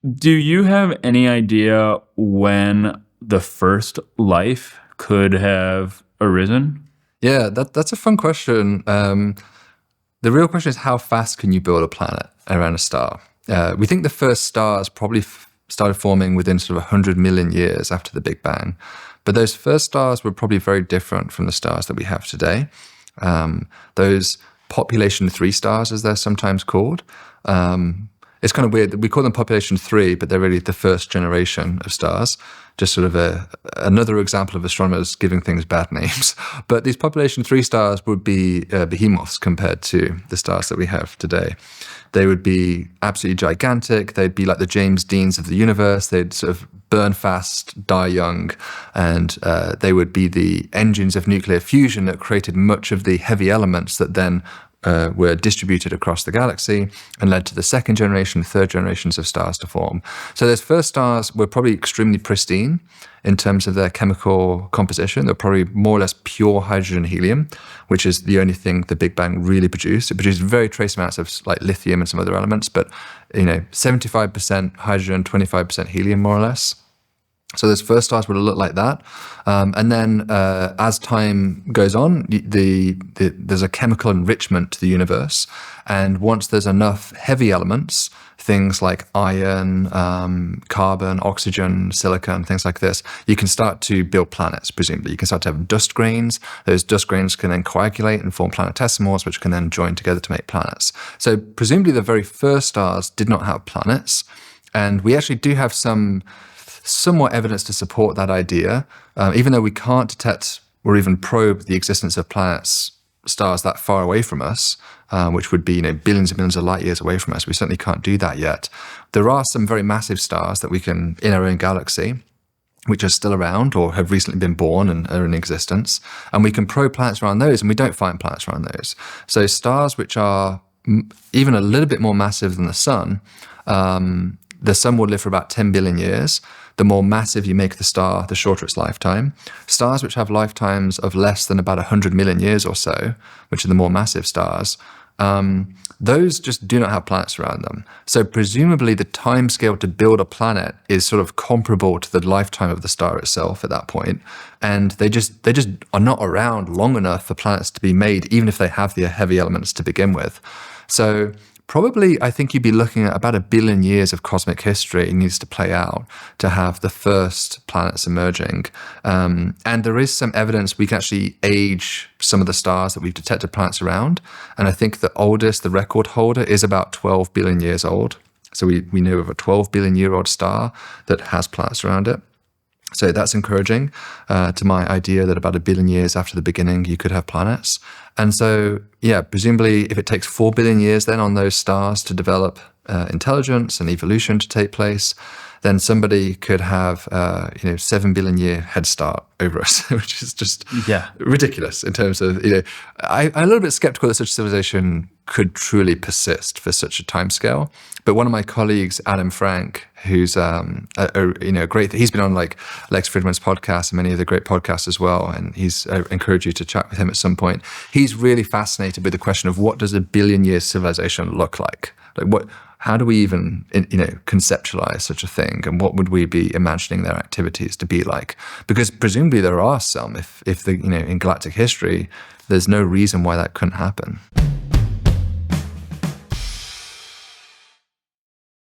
Do you have any idea when the first life could have arisen? Yeah, that's a fun question. The real question is how fast can you build a planet around a star? We think the first stars probably started forming within sort of 100 million years after the Big Bang. But those first stars were probably very different from the stars that we have today. Those population 3 stars, as they're sometimes called, it's kind of weird. We call them population 3, but they're really the first generation of stars. Just sort of another example of astronomers giving things bad names. But these population 3 stars would be behemoths compared to the stars that we have today. They would be absolutely gigantic. They'd be like the James Deans of the universe. They'd sort of burn fast, die young, and they would be the engines of nuclear fusion that created much of the heavy elements that then were distributed across the galaxy and led to the second generation, third generations of stars to form. So those first stars were probably extremely pristine in terms of their chemical composition. They're probably more or less pure hydrogen and helium, which is the only thing the Big Bang really produced. It produced very trace amounts of like lithium and some other elements, but 75% hydrogen, 25% helium, more or less. So those first stars would look like that. And then as time goes on, there's a chemical enrichment to the universe. And once there's enough heavy elements, things like iron, carbon, oxygen, silicon, things like this, you can start to build planets, presumably. You can start to have dust grains. Those dust grains can then coagulate and form planetesimals, which can then join together to make planets. So presumably the very first stars did not have planets. And we actually do have somewhat evidence to support that idea, even though we can't detect or even probe the existence of planets, stars that far away from us, which would be billions and millions of light years away from us. We certainly can't do that yet. There are some very massive stars that we can, in our own galaxy, which are still around or have recently been born and are in existence. And we can probe planets around those, and we don't find planets around those. So stars which are even a little bit more massive than the sun will live for about 10 billion years. The more massive you make the star, the shorter its lifetime. Stars which have lifetimes of less than about 100 million years or so, which are the more massive stars, those just do not have planets around them. So presumably the time scale to build a planet is sort of comparable to the lifetime of the star itself at that point. And they just are not around long enough for planets to be made, even if they have the heavy elements to begin with. So probably, I think you'd be looking at about 1 billion years of cosmic history needs to play out to have the first planets emerging. And there is some evidence we can actually age some of the stars that we've detected planets around. And I think the oldest, the record holder, is about 12 billion years old. So we know of a 12 billion year old star that has planets around it. So that's encouraging to my idea that about 1 billion years after the beginning, you could have planets. And so, yeah, presumably if it takes 4 billion years then on those stars to develop intelligence and evolution to take place, then somebody could have 7 billion year head start over us, which is just ridiculous in terms of, I'm a little bit skeptical that such civilization could truly persist for such a timescale. But one of my colleagues, Adam Frank, who's great, he's been on like Lex Fridman's podcast and many other great podcasts as well, and I encourage you to chat with him at some point. He's really fascinated with the question of what does a billion-year civilization look like? How do we even, conceptualize such a thing, and what would we be imagining their activities to be like? Because presumably there are some. If in galactic history, there's no reason why that couldn't happen.